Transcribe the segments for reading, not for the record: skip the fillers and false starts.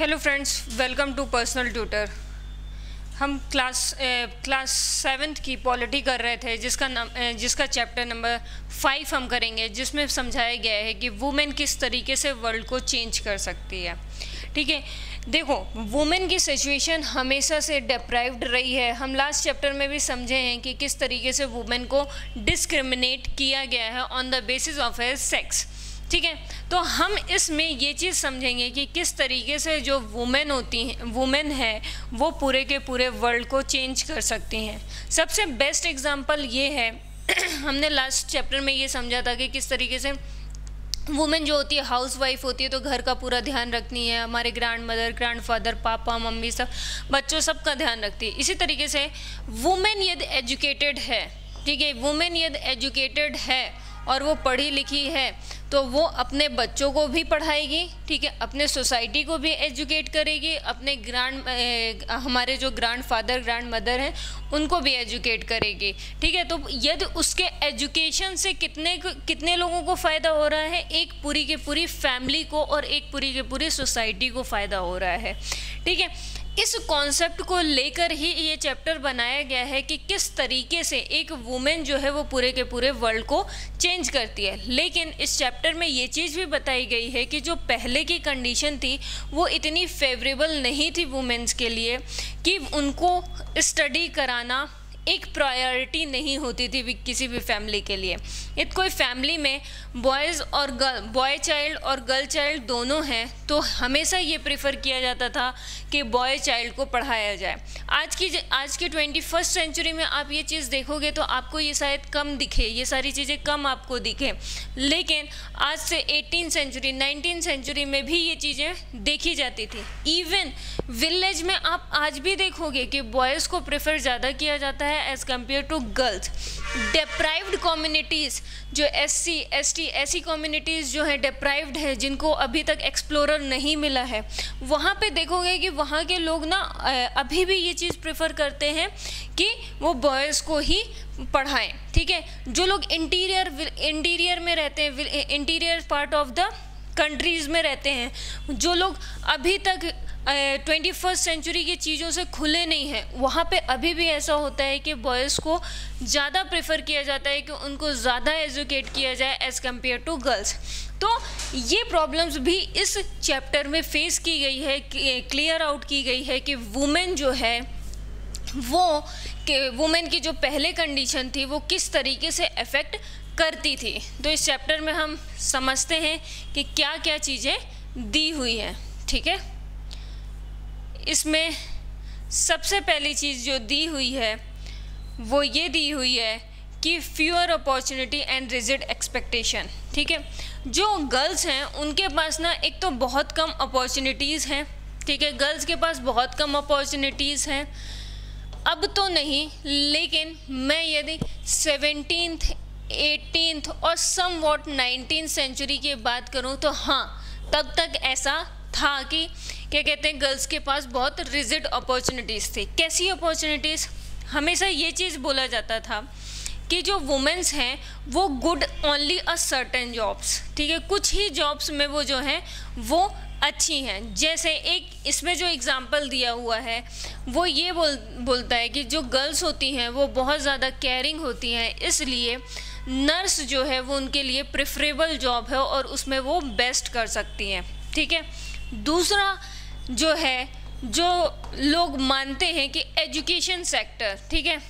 Hello friends, welcome to personal tutor. हम class 7th की polity कर रहे थे, जिसका चैप्टर नंबर 5 हम करेंगे, जिसमें समझाया गया है कि वुमेन किस तरीके से वर्ल्ड को चेंज कर सकती है। ठीक है, देखो वुमेन की सिचुएशन हमेशा से डिप्राइव्ड रही है। हम लास्ट चैप्टर में भी समझे हैं कि किस तरीके से वुमेन को डिस्क्रिमिनेट किया गया है on the basis of her sex. ठीक है, तो हम इसमें ये चीज़ समझेंगे कि किस तरीके से जो वुमेन है वो पूरे के पूरे वर्ल्ड को चेंज कर सकती हैं। सबसे बेस्ट एग्जांपल ये है हमने लास्ट चैप्टर में ये समझा था कि किस तरीके से वुमेन जो होती है हाउस वाइफ होती है, तो घर का पूरा ध्यान रखनी है, हमारे ग्रैंड मदर, ग्रैंड फादर, पापा, मम्मी, सब बच्चों सबका ध्यान रखती है। इसी तरीके से वुमेन यदि एजुकेटेड है, ठीक है, वुमेन यदि एजुकेटेड है और वो पढ़ी लिखी है तो वो अपने बच्चों को भी पढ़ाएगी, ठीक है, अपने सोसाइटी को भी एजुकेट करेगी, अपने हमारे जो ग्रैंड फादर, ग्रैंड मदर हैं उनको भी एजुकेट करेगी। ठीक है, तो यदि उसके एजुकेशन से कितने लोगों को फ़ायदा हो रहा है, एक पूरी के पूरी फैमिली को और एक पूरी के पूरी सोसाइटी को फ़ायदा हो रहा है। ठीक है, इस कॉन्सेप्ट को लेकर ही ये चैप्टर बनाया गया है कि किस तरीके से एक वुमेन जो है वो पूरे के पूरे वर्ल्ड को चेंज करती है। लेकिन इस चैप्टर में ये चीज़ भी बताई गई है कि जो पहले की कंडीशन थी वो इतनी फेवरेबल नहीं थी वुमेन्स के लिए कि उनको स्टडी कराना एक प्रायोरिटी नहीं होती थी किसी भी फैमिली के लिए। यदि कोई फैमिली में बॉय चाइल्ड और गर्ल चाइल्ड दोनों हैं तो हमेशा ये प्रेफर किया जाता था कि बॉय चाइल्ड को पढ़ाया जाए। आज की 21st सेंचुरी में आप ये चीज़ देखोगे तो आपको ये शायद कम दिखे, ये सारी चीज़ें कम आपको दिखे, लेकिन आज से 18th सेंचुरी 19th सेंचुरी में भी ये चीज़ें देखी जाती थी। इवन विलेज में आप आज भी देखोगे कि बॉयज़ को प्रेफर ज़्यादा किया जाता है as compare to girls. Deprived communities जो SC ST ऐसी कम्युनिटीज़ जो है डिप्राइव्ड है, जिनको अभी तक एक्सप्लोरर नहीं मिला है, वहाँ पे देखोगे कि वहाँ के लोग ना अभी भी ये चीज़ प्रेफर करते हैं कि वो बॉयज़ को ही पढ़ाएं। ठीक है, जो लोग इंटीरियर में रहते हैं, interior part of the countries में रहते हैं, जो लोग अभी तक 21st सेंचुरी की चीज़ों से खुले नहीं हैं, वहाँ पे अभी भी ऐसा होता है कि बॉयज़ को ज़्यादा प्रेफर किया जाता है कि उनको ज़्यादा एजुकेट किया जाए एज़ कम्पेयर टू गर्ल्स। तो ये प्रॉब्लम्स भी इस चैप्टर में फेस की गई है, क्लियर आउट की गई है कि वुमेन जो है वुमेन की जो पहले कंडीशन थी वो किस तरीके से अफेक्ट करती थी। तो इस चैप्टर में हम समझते हैं कि क्या क्या चीज़ें दी हुई हैं। ठीक है, इसमें सबसे पहली चीज़ जो दी हुई है वो ये दी हुई है कि fewer opportunity and rigid expectation. ठीक है, जो गर्ल्स हैं उनके पास ना एक तो बहुत कम अपॉर्चुनिटीज़ हैं। ठीक है, गर्ल्स के पास बहुत कम अपॉर्चुनिटीज़ हैं। अब तो नहीं, लेकिन मैं यदि 17th 18th और समवॉट 19th सेंचुरी की बात करूं तो हाँ, तब तक ऐसा था कि क्या कहते हैं, गर्ल्स के पास बहुत रिजिड अपॉर्चुनिटीज़ थी। कैसी अपॉर्चुनिटीज़? हमेशा ये चीज़ बोला जाता था कि जो वुमेन्स हैं वो good only a certain jobs. ठीक है, कुछ ही जॉब्स में वो जो हैं वो अच्छी हैं। जैसे एक इसमें जो एग्ज़ाम्पल दिया हुआ है वो ये बोलता है कि जो गर्ल्स होती हैं वो बहुत ज़्यादा केयरिंग होती हैं, इसलिए नर्स जो है वो उनके लिए प्रेफरेबल जॉब है और उसमें वो बेस्ट कर सकती हैं। ठीक है, दूसरा जो है, जो लोग मानते हैं कि एजुकेशन सेक्टर, ठीक है,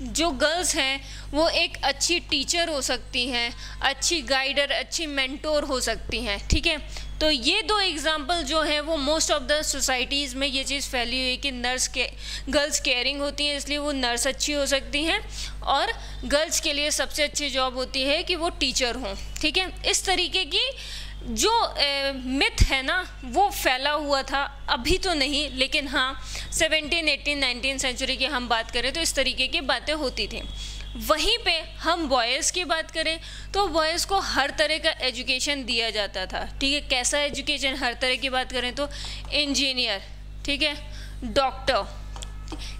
जो गर्ल्स हैं वो एक अच्छी टीचर हो सकती हैं, अच्छी गाइडर, अच्छी मेंटोर हो सकती हैं। ठीक है, तो ये दो एग्जाम्पल जो हैं वो मोस्ट ऑफ द सोसाइटीज़ में ये चीज़ फैली हुई है कि गर्ल्स केयरिंग होती हैं, इसलिए वो नर्स अच्छी हो सकती हैं, और गर्ल्स के लिए सबसे अच्छी जॉब होती है कि वो टीचर हों। ठीक है, इस तरीके की जो मिथ है ना वो फैला हुआ था। अभी तो नहीं, लेकिन हाँ 17, 18, 19 सेंचुरी की हम बात करें तो इस तरीके की बातें होती थी। वहीं पे हम बॉयज़ की बात करें तो बॉयज़ को हर तरह का एजुकेशन दिया जाता था। ठीक है, कैसा एजुकेशन? हर तरह की बात करें तो इंजीनियर, ठीक है, डॉक्टर,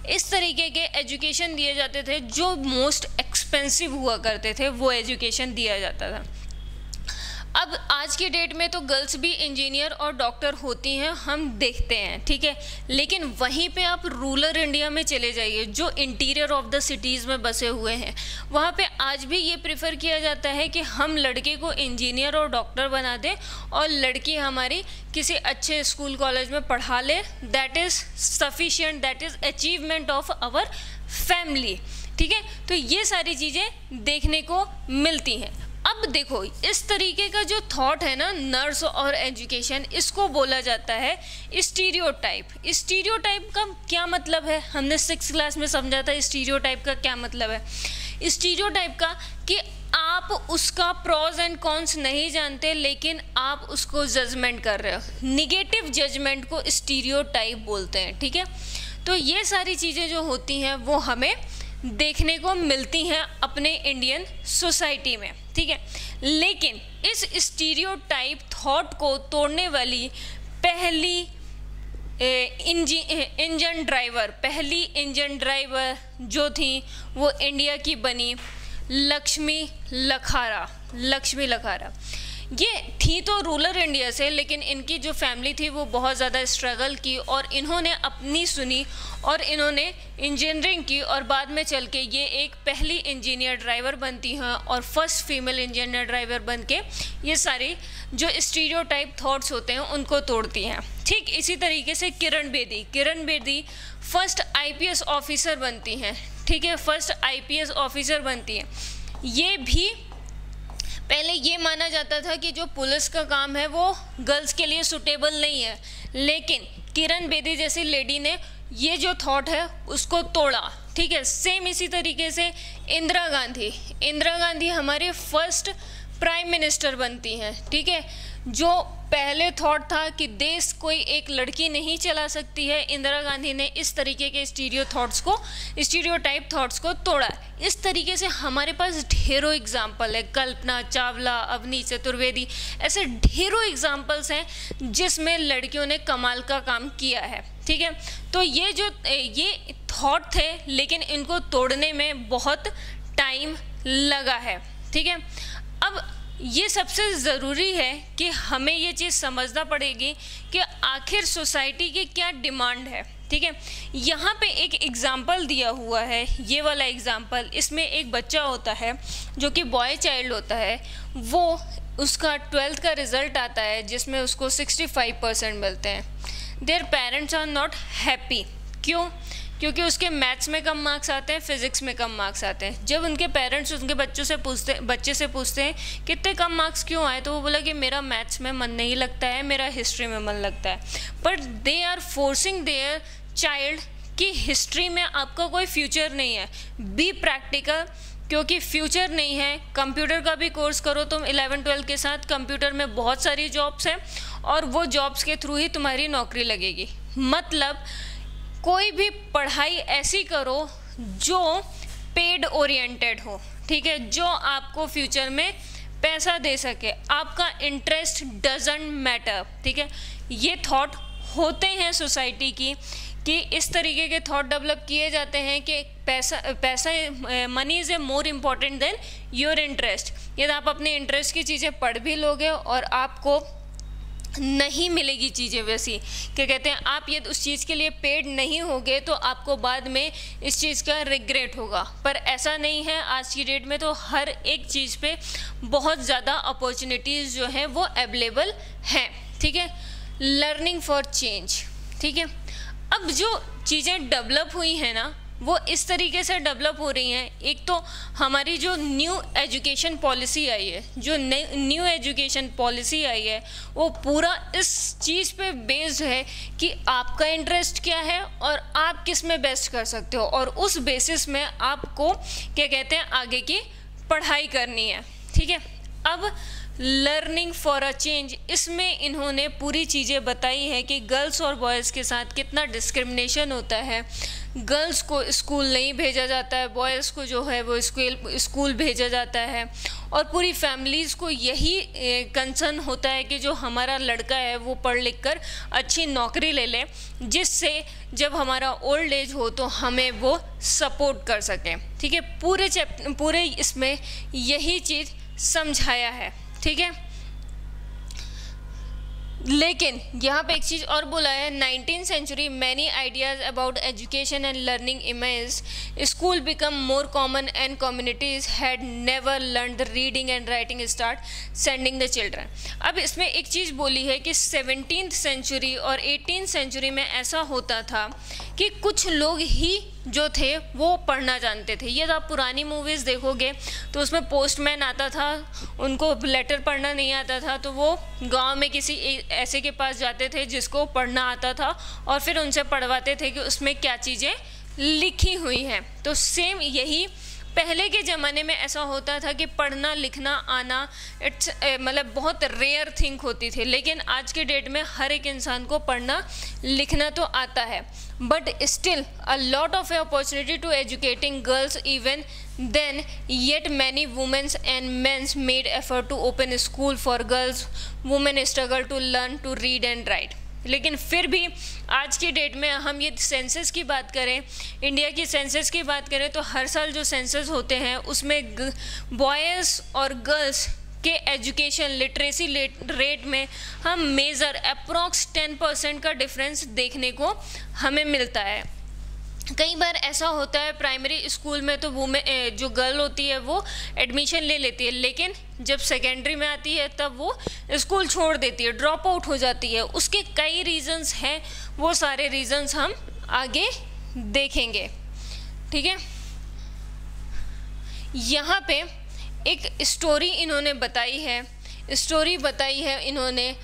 इस तरीके के एजुकेशन दिए जाते थे। जो मोस्ट एक्सपेंसिव हुआ करते थे वो एजुकेशन दिया जाता था। अब आज की डेट में तो गर्ल्स भी इंजीनियर और डॉक्टर होती हैं, हम देखते हैं, ठीक है। लेकिन वहीं पे आप रूरल इंडिया में चले जाइए, जो इंटीरियर ऑफ द सिटीज़ में बसे हुए हैं, वहाँ पे आज भी ये प्रेफर किया जाता है कि हम लड़के को इंजीनियर और डॉक्टर बना दें और लड़की हमारी किसी अच्छे स्कूल कॉलेज में पढ़ा ले। That is sufficient, that is achievement of our family, ठीक है। तो ये सारी चीज़ें देखने को मिलती हैं। अब देखो, इस तरीके का जो थॉट है ना, नर्स और एजुकेशन, इसको बोला जाता है स्टीरियोटाइप। स्टीरियोटाइप का क्या मतलब है? हमने 6th क्लास में समझा था स्टीरियोटाइप का क्या मतलब है। स्टीरियोटाइप का कि आप उसका प्रॉज एंड कॉन्स नहीं जानते, लेकिन आप उसको जजमेंट कर रहे हो। निगेटिव जजमेंट को स्टीरियोटाइप बोलते हैं, ठीक है। तो ये सारी चीज़ें जो होती हैं वो हमें देखने को मिलती हैं अपने इंडियन सोसाइटी में, ठीक है। लेकिन इस स्टीरियोटाइप थॉट को तोड़ने वाली पहली इंजन ड्राइवर जो थी वो इंडिया की बनी लक्ष्मी लखारा। ये थी तो रूरल इंडिया से, लेकिन इनकी जो फैमिली थी वो बहुत ज़्यादा स्ट्रगल की और इन्होंने अपनी सुनी और इन्होंने इंजीनियरिंग की और बाद में चल के ये एक पहली इंजीनियर ड्राइवर बनती हैं और फर्स्ट फीमेल इंजीनियर ड्राइवर बन के ये सारी जो स्टीरियोटाइप थॉट्स होते हैं उनको तोड़ती हैं। ठीक इसी तरीके से Kiran Bedi first IPS officer बनती हैं, ठीक है, फर्स्ट आईपीएस ऑफिसर बनती हैं। ये भी पहले ये माना जाता था कि जो पुलिस का काम है वो गर्ल्स के लिए सूटेबल नहीं है, लेकिन किरण बेदी जैसी लेडी ने ये जो थॉट है उसको तोड़ा, ठीक है। सेम इसी तरीके से इंदिरा गांधी हमारे फर्स्ट प्राइम मिनिस्टर बनती हैं, ठीक है। जो पहले थॉट था कि देश कोई एक लड़की नहीं चला सकती है, इंदिरा गांधी ने इस तरीके के स्टीरियोटाइप थॉट्स को तोड़ा। इस तरीके से हमारे पास ढेरों एग्जाम्पल है, कल्पना चावला, अवनी चतुर्वेदी, ऐसे ढेरों एग्जाम्पल्स हैं जिसमें लड़कियों ने कमाल का काम किया है, ठीक है। तो ये थॉट थे, लेकिन इनको तोड़ने में बहुत टाइम लगा है, ठीक है। अब ये सबसे ज़रूरी है कि हमें ये चीज़ समझना पड़ेगी कि आखिर सोसाइटी की क्या डिमांड है, ठीक है। यहाँ पे एक एग्ज़ाम्पल दिया हुआ है, ये वाला एग्ज़ाम्पल, इसमें एक बच्चा होता है जो कि बॉय चाइल्ड होता है, वो उसका 12th का रिज़ल्ट आता है जिसमें उसको 65% मिलते हैं। Their parents are not happy. क्यों? क्योंकि उसके मैथ्स में कम मार्क्स आते हैं, फिज़िक्स में कम मार्क्स आते हैं। जब उनके पेरेंट्स उनके बच्चे से पूछते हैं कितने कम मार्क्स क्यों आए, तो वो बोला कि मेरा मैथ्स में मन नहीं लगता है, मेरा हिस्ट्री में मन लगता है। But they are forcing their child कि हिस्ट्री में आपका कोई फ्यूचर नहीं है, बी प्रैक्टिकल, क्योंकि फ्यूचर नहीं है। कंप्यूटर का भी कोर्स करो तुम 11-12 के साथ, कंप्यूटर में बहुत सारी जॉब्स हैं और वो जॉब्स के थ्रू ही तुम्हारी नौकरी लगेगी। मतलब कोई भी पढ़ाई ऐसी करो जो पेड ओरिएंटेड हो, ठीक है, जो आपको फ्यूचर में पैसा दे सके, आपका इंटरेस्ट डजंट मैटर, ठीक है। ये थॉट होते हैं सोसाइटी की कि इस तरीके के थॉट डेवलप किए जाते हैं कि पैसा money is a more important than your interest. यदि आप अपने इंटरेस्ट की चीज़ें पढ़ भी लोगे और आपको नहीं मिलेगी चीज़ें वैसी, क्या कहते हैं, आप ये उस चीज़ के लिए पेड नहीं होगे तो आपको बाद में इस चीज़ का रिग्रेट होगा। पर ऐसा नहीं है, आज की डेट में तो हर एक चीज़ पे बहुत ज़्यादा अपॉर्चुनिटीज़ जो हैं वो अवेलेबल हैं, ठीक है। लर्निंग फॉर चेंज, ठीक है। अब जो चीज़ें डेवलप हुई हैं ना वो इस तरीके से डेवलप हो रही हैं। एक तो हमारी जो न्यू एजुकेशन पॉलिसी आई है, वो पूरा इस चीज़ पे बेस्ड है कि आपका इंटरेस्ट क्या है और आप किस में बेस्ट कर सकते हो, और उस बेसिस में आपको क्या कहते हैं आगे की पढ़ाई करनी है, ठीक है। अब लर्निंग फॉर अ चेंज, इसमें इन्होंने पूरी चीज़ें बताई है कि गर्ल्स और बॉयज़ के साथ कितना डिस्क्रिमिनेशन होता है। गर्ल्स को स्कूल नहीं भेजा जाता है, बॉयज़ को जो है वो स्कूल भेजा जाता है, और पूरी फैमिलीज़ को यही कंसर्न होता है कि जो हमारा लड़का है वो पढ़ लिख कर अच्छी नौकरी ले ले, जिससे जब हमारा ओल्ड एज हो तो हमें वो सपोर्ट कर सके, ठीक है। पूरे इसमें यही चीज़ समझाया है, ठीक है। लेकिन यहाँ पे एक चीज़ और बोला है, 19th century many ideas about education and learning image, school become more common and communities had never learn the reading and writing start sending the children. अब इसमें एक चीज़ बोली है कि 17th सेंचुरी और 18th सेंचुरी में ऐसा होता था कि कुछ लोग ही जो थे वो पढ़ना जानते थे। ये आप पुरानी मूवीज़ देखोगे तो उसमें पोस्टमैन आता था, उनको लेटर पढ़ना नहीं आता था, तो वो गांव में किसी ऐसे के पास जाते थे जिसको पढ़ना आता था और फिर उनसे पढ़वाते थे कि उसमें क्या चीज़ें लिखी हुई हैं। तो सेम यही पहले के ज़माने में ऐसा होता था कि पढ़ना लिखना आना इट्स मतलब बहुत रेयर थिंग होती थी, लेकिन आज के डेट में हर एक इंसान को पढ़ना लिखना तो आता है। But still a lot of opportunity to educating girls even then, yet many womens and mens made effort to open school for girls, women struggle to learn to read and write. लेकिन फिर भी आज की date में हम ये census की बात करें, इंडिया की सेंसस की बात करें, तो हर साल जो सेंसस होते हैं उसमें बॉयज़ और गर्ल्स के एजुकेशन लिटरेसी रेट में हम मेजर अप्रॉक्स 10% का डिफरेंस देखने को हमें मिलता है। कई बार ऐसा होता है प्राइमरी स्कूल में तो वुमेन जो गर्ल होती है वो एडमिशन ले लेती है, लेकिन जब सेकेंडरी में आती है तब वो स्कूल छोड़ देती है, ड्रॉप आउट हो जाती है। उसके कई रीजंस हैं, वो सारे रीजंस हम आगे देखेंगे। ठीक है, यहाँ पे एक स्टोरी इन्होंने बताई है, इन्होंने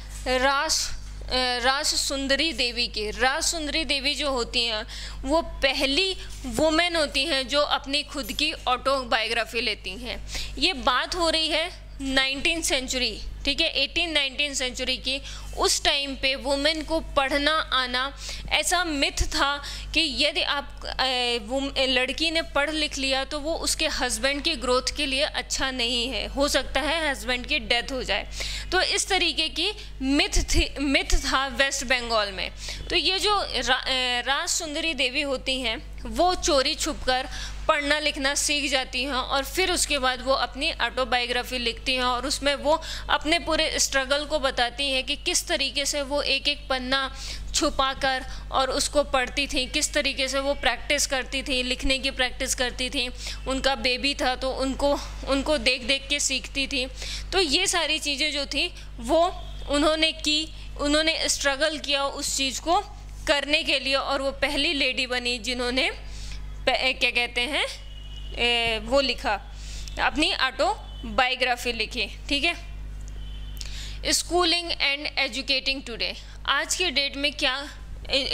राज सुंदरी देवी की। राज सुंदरी देवी जो होती हैं वो पहली वुमेन होती हैं जो अपनी खुद की ऑटोबायोग्राफी लेती हैं। ये बात हो रही है 19th सेंचुरी, ठीक है, 18-19 सेंचुरी की। उस टाइम पे वुमेन को पढ़ना आना ऐसा मिथ था कि यदि आप लड़की ने पढ़ लिख लिया तो वो उसके हस्बैंड की ग्रोथ के लिए अच्छा नहीं है, हो सकता है हस्बैंड की डेथ हो जाए। तो इस तरीके की मिथ था वेस्ट बंगाल में। तो ये जो राज सुंदरी देवी होती हैं वो चोरी छुपकर पढ़ना लिखना सीख जाती हैं और फिर उसके बाद वो अपनी ऑटोबायोग्राफी लिखती हैं और उसमें वो अपने पूरे स्ट्रगल को बताती हैं कि किस तरीके से वो एक एक पन्ना छुपाकर और उसको पढ़ती थी, किस तरीके से वो प्रैक्टिस करती थी, लिखने की प्रैक्टिस करती थी। उनका बेबी था तो उनको देख देख के सीखती थी। तो ये सारी चीज़ें जो थी वो उन्होंने स्ट्रगल किया उस चीज़ को करने के लिए और वो पहली लेडी बनी जिन्होंने क्या कहते हैं वो लिखा, अपनी ऑटोबायोग्राफी लिखी। ठीक है, स्कूलिंग एंड एजुकेटिंग टुडे। आज के डेट में क्या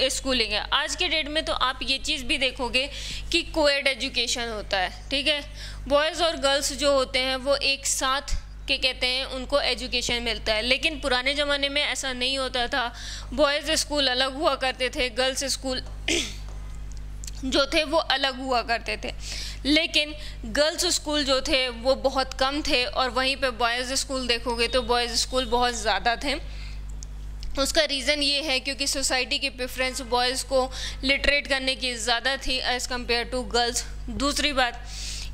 स्कूलिंग है? आज के डेट में तो आप ये चीज़ भी देखोगे कि कोएड एजुकेशन होता है। ठीक है, बॉयज़ और गर्ल्स जो होते हैं वो एक साथ के कहते हैं उनको एजुकेशन मिलता है, लेकिन पुराने ज़माने में ऐसा नहीं होता था। बॉयज़ स्कूल अलग हुआ करते थे, गर्ल्स स्कूल जो थे वो अलग हुआ करते थे, लेकिन गर्ल्स स्कूल जो थे वो बहुत कम थे और वहीं पे बॉयज़ स्कूल देखोगे तो बॉयज़ स्कूल बहुत ज़्यादा थे। उसका रीज़न ये है क्योंकि सोसाइटी की प्रेफरेंस बॉयज़ को लिटरेट करने की ज़्यादा थी एज़ कम्पेयर टू गर्ल्स। दूसरी बात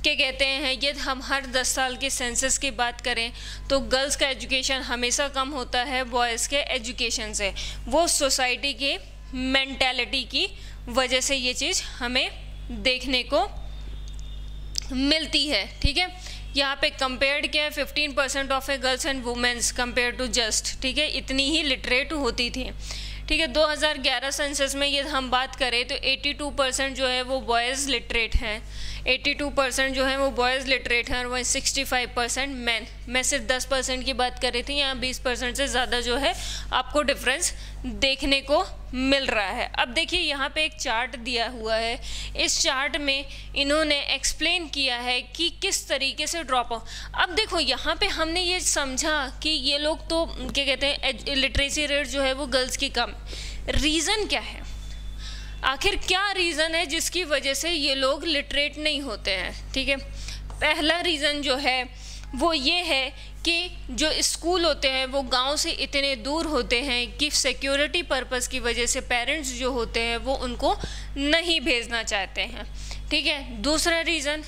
क्या कहते हैं, यदि हम हर 10 साल के सेंसस की बात करें तो गर्ल्स का एजुकेशन हमेशा कम होता है बॉयज़ के एजुकेशन से। वो सोसाइटी के मेंटालिटी की वजह से ये चीज़ हमें देखने को मिलती है। ठीक है, यहाँ पे कंपेयर्ड क्या है, 15% of a girls and womens compare to just, ठीक है, इतनी ही लिटरेट होती थी। ठीक है, 2011 सेंसस में ये हम बात करें तो 82% जो है वो बॉयज़ लिटरेट हैं, 82% जो है वो बॉयज़ लिटरेट हैं और वहीं 65% मैन। मैं सिर्फ 10% की बात कर रही थी, यहाँ 20% से ज़्यादा जो है आपको डिफरेंस देखने को मिल रहा है। अब देखिए यहाँ पे एक चार्ट दिया हुआ है, इस चार्ट में इन्होंने एक्सप्लेन किया है कि किस तरीके से ड्रॉप आउट। अब देखो यहाँ पे हमने ये समझा कि ये लोग तो क्या कहते हैं लिटरेसी रेट जो है वो गर्ल्स की कम। रीज़न क्या है, आखिर क्या रीज़न है जिसकी वजह से ये लोग लिटरेट नहीं होते हैं? ठीक है, पहला रीज़न जो है वो ये है कि जो स्कूल होते हैं वो गांव से इतने दूर होते हैं कि सिक्योरिटी पर्पस की वजह से पेरेंट्स जो होते हैं वो उनको नहीं भेजना चाहते हैं। ठीक है, दूसरा रीज़न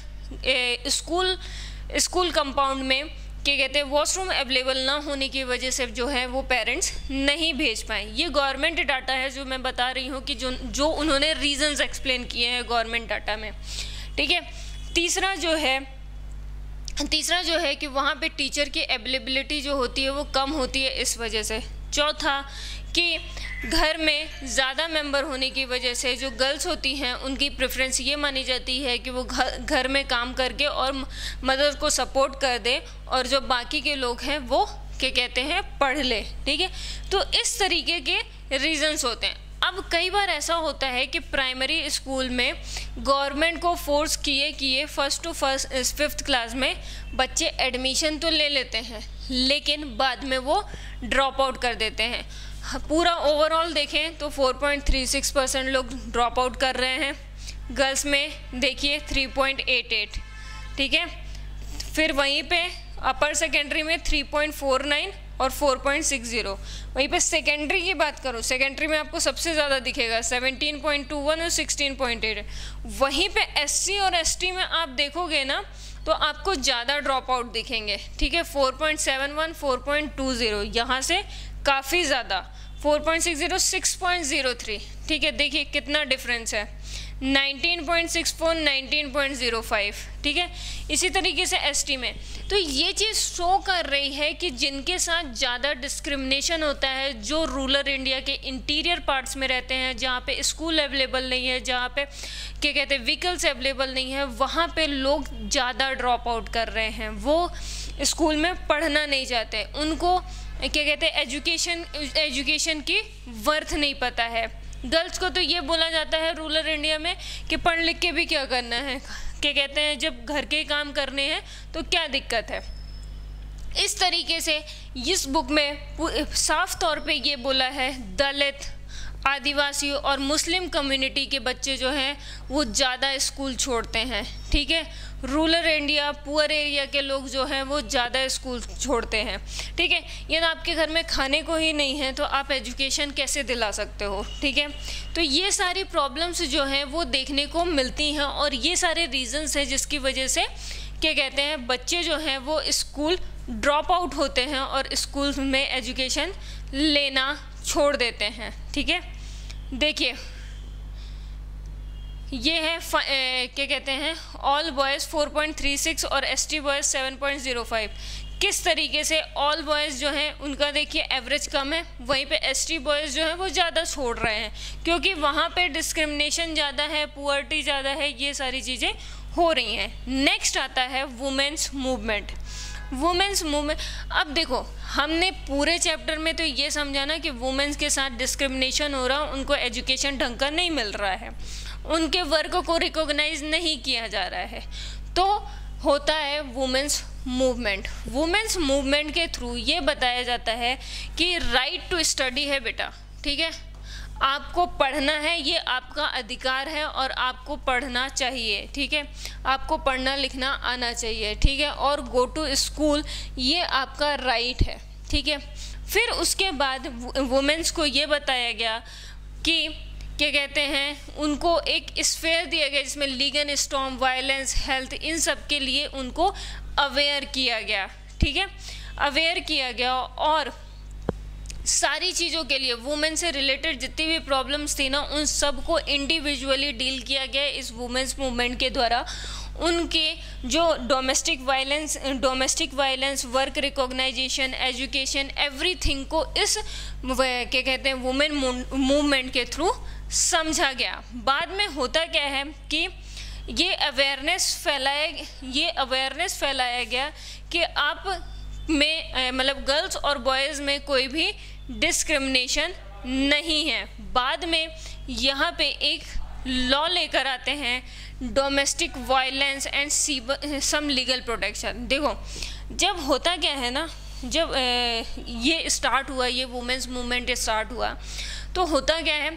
स्कूल कंपाउंड में क्या कहते हैं वॉशरूम अवेलेबल ना होने की वजह से जो है वो पेरेंट्स नहीं भेज पाए। ये गवर्नमेंट डाटा है जो मैं बता रही हूँ कि जो उन्होंने रीजंस एक्सप्लेन किए हैं गवर्नमेंट डाटा में, ठीक है। तीसरा जो है कि वहाँ पे टीचर की अवेलेबिलिटी जो होती है वो कम होती है इस वजह से। चौथा कि घर में ज़्यादा मेंबर होने की वजह से जो गर्ल्स होती हैं उनकी प्रेफरेंस ये मानी जाती है कि वो घर में काम करके और मदर को सपोर्ट कर दे और जो बाकी के लोग हैं वो क्या कहते हैं पढ़ ले, ठीक है। तो इस तरीके के रीजंस होते हैं। अब कई बार ऐसा होता है कि प्राइमरी स्कूल में गवर्नमेंट को फोर्स किए फर्स्ट टू फिफ्थ क्लास में बच्चे एडमिशन तो ले लेते हैं लेकिन बाद में वो ड्रॉप आउट कर देते हैं। पूरा ओवरऑल देखें तो 4.36% लोग ड्रॉप आउट कर रहे हैं। गर्ल्स में देखिए 3.88, ठीक है। फिर वहीं पे अपर सेकेंडरी में 3.49 और 4.60। वहीं पे सेकेंडरी की बात करूँ, सेकेंडरी में आपको सबसे ज़्यादा दिखेगा 17.21 और 16.8। वहीं पे SC और ST में आप देखोगे ना तो आपको ज़्यादा ड्रॉप आउट दिखेंगे, ठीक है। 4.71, 4.20, यहाँ से काफ़ी ज़्यादा 4.60, 6.03, ठीक है। देखिए कितना डिफरेंस है, 19.64, 19.05, ठीक है। इसी तरीके से ST में तो ये चीज़ शो कर रही है कि जिनके साथ ज़्यादा डिस्क्रिमिनेशन होता है, जो रूरल इंडिया के इंटीरियर पार्ट्स में रहते हैं, जहाँ पे स्कूल अवेलेबल नहीं है, जहाँ पे क्या कहते हैं व्हीकल्स अवेलेबल नहीं है, वहाँ पे लोग ज़्यादा ड्रॉप आउट कर रहे हैं। वो स्कूल में पढ़ना नहीं चाहते, उनको क्या कहते हैं एजुकेशन की वर्थ नहीं पता है। गर्ल्स को तो ये बोला जाता है रूरल इंडिया में कि पढ़ लिख के भी क्या करना है, क्या कहते हैं जब घर के काम करने हैं तो क्या दिक्कत है। इस तरीके से इस बुक में साफ तौर पे ये बोला है दलित, आदिवासी और मुस्लिम कम्युनिटी के बच्चे जो हैं वो ज़्यादा स्कूल छोड़ते हैं, ठीक है। रूरल इंडिया पुअर एरिया के लोग जो हैं वो ज़्यादा स्कूल छोड़ते हैं, ठीक है। यदि आपके घर में खाने को ही नहीं है तो आप एजुकेशन कैसे दिला सकते हो, ठीक है। तो ये सारी प्रॉब्लम्स जो हैं वो देखने को मिलती हैं और ये सारे रीजंस हैं जिसकी वजह से क्या कहते हैं बच्चे जो हैं वो स्कूल ड्रॉप आउट होते हैं और स्कूल में एजुकेशन लेना छोड़ देते हैं, ठीक है। देखिए ये है क्या कहते हैं ऑल बॉयज़ 4.36 और ST बॉयज़ 7.05। किस तरीके से ऑल बॉयज़ जो हैं उनका देखिए एवरेज कम है, वहीं पे ST बॉयज़ जो हैं वो ज़्यादा छोड़ रहे हैं क्योंकि वहाँ पे डिस्क्रिमिनेशन ज़्यादा है, पुअर्टी ज़्यादा है, ये सारी चीज़ें हो रही हैं। नेक्स्ट आता है वुमेन्स मूवमेंट। अब देखो हमने पूरे चैप्टर में तो ये समझा ना कि वुमेन्स के साथ डिस्क्रिमिनेशन हो रहा, उनको एजुकेशन ढंग का नहीं मिल रहा है, उनके वर्क को रिकॉग्नाइज नहीं किया जा रहा है, तो होता है वुमेन्स मूवमेंट के थ्रू ये बताया जाता है कि राइट टू स्टडी है बेटा, ठीक है। आपको पढ़ना है, ये आपका अधिकार है और आपको पढ़ना चाहिए, ठीक है। आपको पढ़ना लिखना आना चाहिए, ठीक है। और गो टू स्कूल ये आपका राइट है, ठीक है। फिर उसके बाद वुमेन्स को ये बताया गया कि क्या कहते हैं उनको एक स्फेयर दिया गया जिसमें लीगल स्टॉर्म, वायलेंस, हेल्थ, इन सब के लिए उनको अवेयर किया गया, ठीक है। अवेयर किया गया और सारी चीज़ों के लिए वुमेन से रिलेटेड जितनी भी प्रॉब्लम्स थी ना उन सब को इंडिविजुअली डील किया गया इस वुमेन्स मूवमेंट के द्वारा। उनके जो domestic violence, work recognization, education, everything को इस क्या कहते हैं वुमेन मूवमेंट के थ्रू समझा गया। बाद में होता क्या है कि ये अवेयरनेस फैलाया गया कि आप में मतलब गर्ल्स और बॉयज़ में कोई भी डिस्क्रिमिनेशन नहीं है। बाद में यहाँ पे एक लॉ लेकर आते हैं domestic violence and some legal protection. देखो जब होता क्या है ना, जब ये स्टार्ट हुआ, ये वुमेन्स मूवमेंट स्टार्ट हुआ तो होता क्या है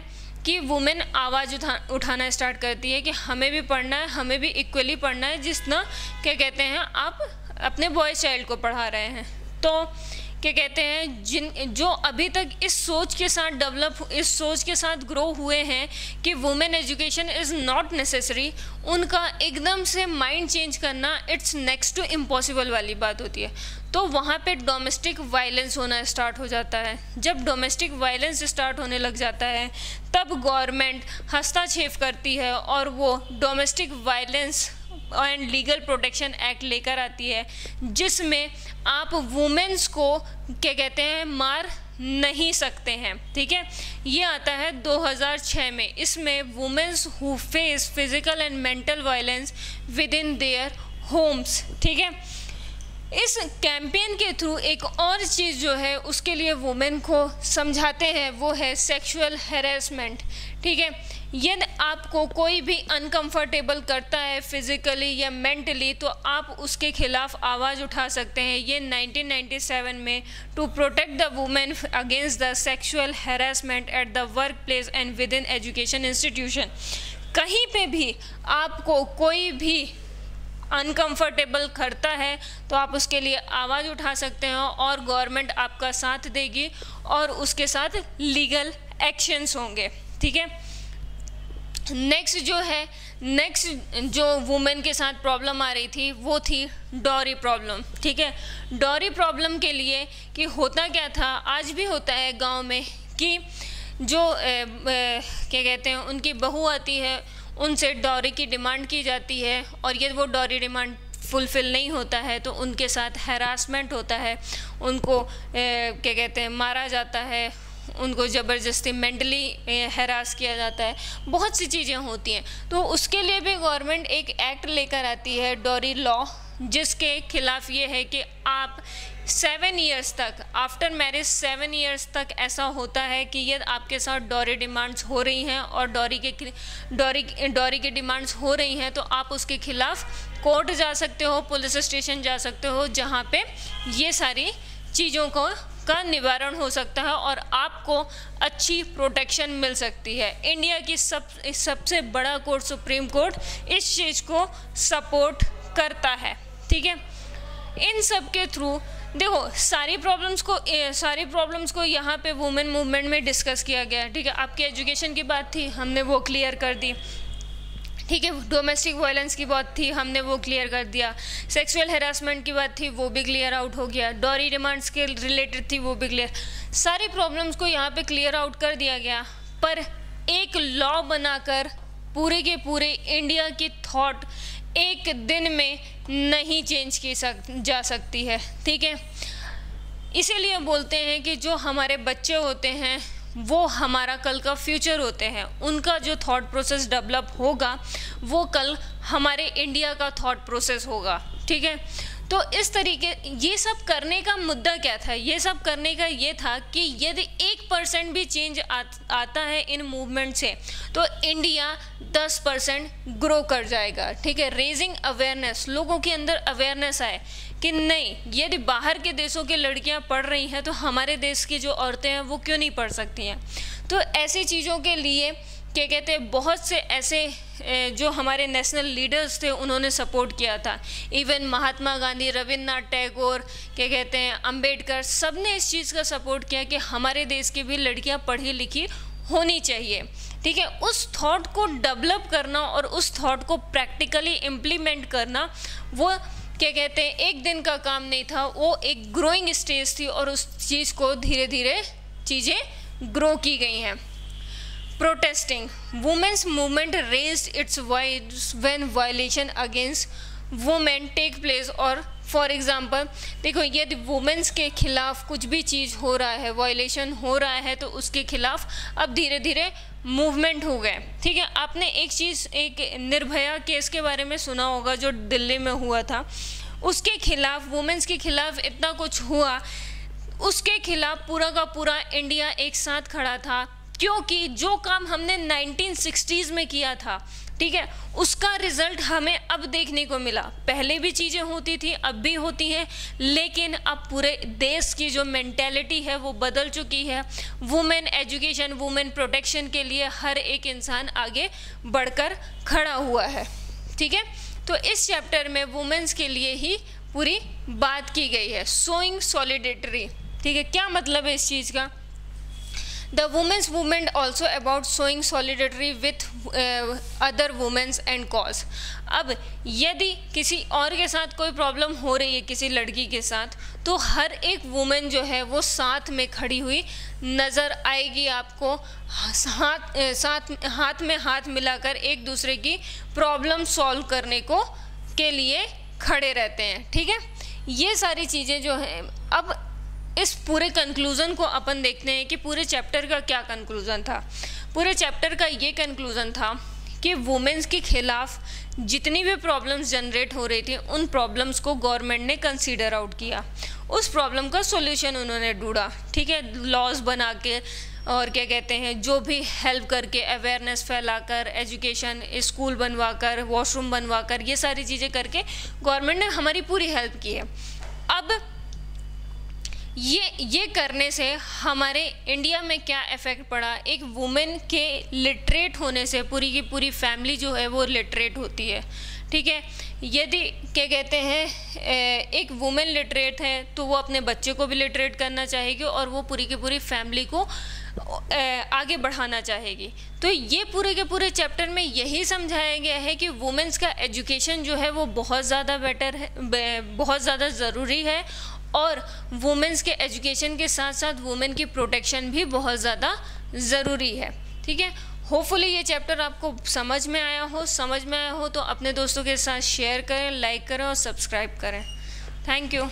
कि वुमेन आवाज़ उठाना स्टार्ट करती है कि हमें भी पढ़ना है, हमें भी इक्वली पढ़ना है, जितना क्या कहते हैं आप अपने बॉय चाइल्ड को पढ़ा रहे हैं। तो क्या कहते हैं जो अभी तक इस सोच के साथ ग्रो हुए हैं कि women education is not necessary, उनका एकदम से माइंड चेंज करना इट्स नेक्स्ट टू इम्पॉसिबल वाली बात होती है। तो वहाँ पे डोमेस्टिक वायलेंस होना स्टार्ट हो जाता है। जब डोमेस्टिक वायलेंस स्टार्ट होने लग जाता है तब गवर्नमेंट हस्तक्षेप करती है और वो domestic violence and legal protection act लेकर आती है, जिसमें आप वुमेन्स को क्या कहते हैं मार नहीं सकते हैं। ठीक है, ये आता है 2006 में। इसमें womens who face physical and mental violence within their homes, ठीक है, इस कैंपेन के थ्रू एक और चीज़ जो है उसके लिए वुमेन को समझाते हैं, वो है सेक्सुअल हैरेसमेंट। ठीक है, यदि आपको कोई भी अनकंफर्टेबल करता है फिजिकली या मेंटली तो आप उसके खिलाफ आवाज़ उठा सकते हैं। ये 1997 में to protect the women against the sexual harassment at the work place and within education institution, कहीं पे भी आपको कोई भी अनकंफर्टेबल करता है तो आप उसके लिए आवाज़ उठा सकते हैं और गवर्नमेंट आपका साथ देगी और उसके साथ लीगल एक्शंस होंगे। ठीक है, नेक्स्ट जो वुमेन के साथ प्रॉब्लम आ रही थी वो थी डॉरी प्रॉब्लम। ठीक है, डॉरी प्रॉब्लम के लिए कि होता क्या था, आज भी होता है गांव में, कि जो क्या कहते हैं उनकी बहू आती है, उनसे डॉरी की डिमांड की जाती है और यदि वो डॉरी डिमांड फुलफ़िल नहीं होता है तो उनके साथ हैरासमेंट होता है, उनको क्या कहते हैं मारा जाता है, उनको ज़बरदस्ती मेंटली हैरास किया जाता है, बहुत सी चीज़ें होती हैं। तो उसके लिए भी गवर्नमेंट एक एक्ट लेकर आती है, डॉरी लॉ, जिसके खिलाफ ये है कि आप 7 ईयर्स तक, आफ्टर मैरिज 7 ईयर्स तक ऐसा होता है कि यदि आपके साथ डॉरी डिमांड्स हो रही हैं और डॉरी की डिमांड्स हो रही हैं तो आप उसके खिलाफ कोर्ट जा सकते हो, पुलिस स्टेशन जा सकते हो, जहाँ पे ये सारी चीज़ों का निवारण हो सकता है और आपको अच्छी प्रोटेक्शन मिल सकती है। इंडिया की सबसे बड़ा कोर्ट सुप्रीम कोर्ट इस चीज़ को सपोर्ट करता है। ठीक है, इन सब के थ्रू देखो सारी प्रॉब्लम्स को यहाँ पे वुमेन मूवमेंट में डिस्कस किया गया है। ठीक है, आपकी एजुकेशन की बात थी, हमने वो क्लियर कर दी। ठीक है, डोमेस्टिक वायलेंस की बात थी, हमने वो क्लियर कर दिया। सेक्सुअल हैरासमेंट की बात थी, वो भी क्लियर आउट हो गया। डॉरी डिमांड्स के रिलेटेड थी, वो भी क्लियर। सारी प्रॉब्लम्स को यहाँ पे क्लियर आउट कर दिया गया, पर एक लॉ बनाकर पूरे के पूरे इंडिया की थॉट एक दिन में नहीं चेंज की जा सकती है। ठीक है, इसीलिए बोलते हैं कि जो हमारे बच्चे होते हैं वो हमारा कल का फ्यूचर होते हैं, उनका जो थॉट प्रोसेस डेवलप होगा वो कल हमारे इंडिया का थॉट प्रोसेस होगा। ठीक है, तो इस तरीके ये सब करने का मुद्दा क्या था, ये सब करने का ये था कि यदि 1% भी चेंज आता है इन मूवमेंट से तो इंडिया 10% ग्रो कर जाएगा। ठीक है, रेजिंग अवेयरनेस, लोगों के अंदर अवेयरनेस आए कि नहीं, यदि बाहर के देशों की लड़कियां पढ़ रही हैं तो हमारे देश की जो औरतें हैं वो क्यों नहीं पढ़ सकती हैं। तो ऐसी चीज़ों के लिए क्या कहते हैं बहुत से ऐसे जो हमारे नेशनल लीडर्स थे उन्होंने सपोर्ट किया था। इवन महात्मा गांधी, रविन्द्रनाथ टैगोर, क्या कहते हैं अंबेडकर, सब ने इस चीज़ का सपोर्ट किया कि हमारे देश की भी लड़कियां पढ़ी लिखी होनी चाहिए। ठीक है, उस थॉट को डेवलप करना और उस थॉट को प्रैक्टिकली इम्प्लीमेंट करना वो क्या कहते हैं एक दिन का काम नहीं था, वो एक ग्रोइंग स्टेज थी और उस चीज़ को धीरे धीरे चीज़ें ग्रो की गई हैं। Protesting, women's movement raised its voice when violation against women take place. और फॉर एग्जांपल देखो, यदि वुमेन्स के खिलाफ कुछ भी चीज़ हो रहा है, वायलेशन हो रहा है, तो उसके खिलाफ अब धीरे धीरे मूवमेंट हो गए। ठीक है, आपने एक निर्भया केस के बारे में सुना होगा जो दिल्ली में हुआ था, उसके खिलाफ वुमेन्स के खिलाफ इतना कुछ हुआ, उसके खिलाफ पूरा का पूरा इंडिया एक साथ खड़ा था, क्योंकि जो काम हमने 1960s में किया था, ठीक है, उसका रिजल्ट हमें अब देखने को मिला। पहले भी चीज़ें होती थी, अब भी होती हैं, लेकिन अब पूरे देश की जो मेंटेलिटी है वो बदल चुकी है। वुमेन एजुकेशन, वुमेन प्रोटेक्शन के लिए हर एक इंसान आगे बढ़कर खड़ा हुआ है। ठीक है, तो इस चैप्टर में वुमेन्स के लिए ही पूरी बात की गई है। शोइंग सॉलिडेरिटी, ठीक है, क्या मतलब है इस चीज़ का? The women's movement also about showing solidarity with other women's and cause. अब यदि किसी और के साथ कोई प्रॉब्लम हो रही है किसी लड़की के साथ, तो हर एक वुमेन जो है वो साथ में खड़ी हुई नज़र आएगी आपको, हाथ में हाथ मिलाकर एक दूसरे की प्रॉब्लम सॉल्व करने के लिए खड़े रहते हैं। ठीक है, ये सारी चीज़ें जो हैं, अब इस पूरे कंक्लूज़न को अपन देखते हैं कि पूरे चैप्टर का क्या कंक्लूज़न था। पूरे चैप्टर का ये कंक्लूज़न था कि वुमेन्स के खिलाफ जितनी भी प्रॉब्लम्स जनरेट हो रही थी, उन प्रॉब्लम्स को गवर्नमेंट ने कंसीडर आउट किया, उस प्रॉब्लम का सॉल्यूशन उन्होंने ढूंढा। ठीक है, लॉज बना के और क्या कहते हैं, जो भी हेल्प करके, अवेयरनेस फैलाकर, एजुकेशन, स्कूल बनवाकर, वॉशरूम बनवाकर, ये सारी चीज़ें करके गवर्नमेंट ने हमारी पूरी हेल्प की है। अब ये करने से हमारे इंडिया में क्या इफ़ेक्ट पड़ा? एक वुमेन के लिटरेट होने से पूरी की पूरी फैमिली जो है वो लिटरेट होती है। ठीक है, यदि क्या कहते हैं एक वुमेन लिटरेट है तो वो अपने बच्चे को भी लिटरेट करना चाहेगी और वो पूरी की पूरी फैमिली को आगे बढ़ाना चाहेगी। तो ये पूरे के पूरे चैप्टर में यही समझाया गया है कि वुमेन्स का एजुकेशन जो है वो बहुत ज़्यादा बेटर है, बहुत ज़्यादा ज़रूरी है, और वुमेन्स के एजुकेशन के साथ साथ वुमेन की प्रोटेक्शन भी बहुत ज़्यादा ज़रूरी है। ठीक है, होपफुली ये चैप्टर आपको समझ में आया हो तो अपने दोस्तों के साथ शेयर करें, लाइक करें और सब्सक्राइब करें। Thank you.